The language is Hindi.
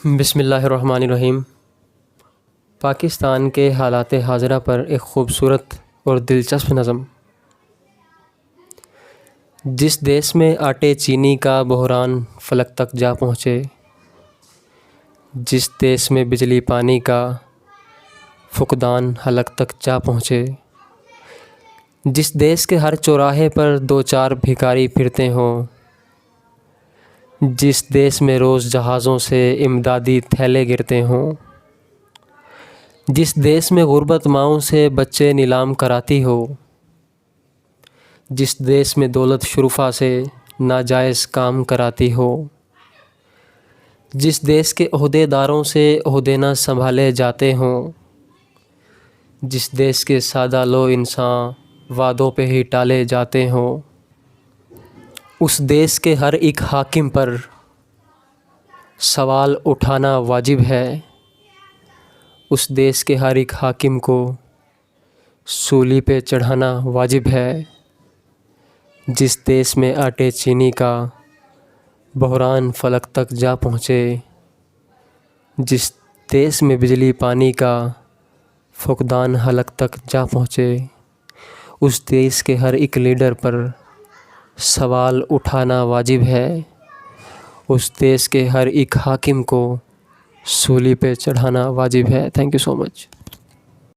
बिस्मिल्लाहिर्रहमानिर्रहीम। पाकिस्तान के हालात हाज़िरा पर एक ख़ूबसूरत और दिलचस्प नज़म। जिस देश में आटे चीनी का बहरान फ़लक तक जा पहुँचे, जिस देश में बिजली पानी का फुक़दान हलक तक जा पहुँचे, जिस देश के हर चौराहे पर दो चार भिखारी फिरते हों, जिस देश में रोज़ जहाज़ों से इमदादी थैले गिरते हों, जिस देश में ग़ुरबत माओं से बच्चे नीलाम कराती हो, जिस देश में दौलत शुरफ़ा से नाजायज़ काम कराती हो, जिस देश के ओहदेदारों से ओहदे न संभाले जाते हों, जिस देश के सादा लो इंसान वादों पे ही टाले जाते हों, उस देश के हर एक हाकिम पर सवाल उठाना वाजिब है। उस देश के हर एक हाकिम को सूली पे चढ़ाना वाजिब है। जिस देश में आटे चीनी का बहरान फ़लक तक जा पहुँचे, जिस देश में बिजली पानी का फुक़दान हलक तक जा पहुँचे, उस देश के हर एक लीडर पर सवाल उठाना वाजिब है। उस देश के हर एक हाकिम को सूली पे चढ़ाना वाजिब है। Thank you so much.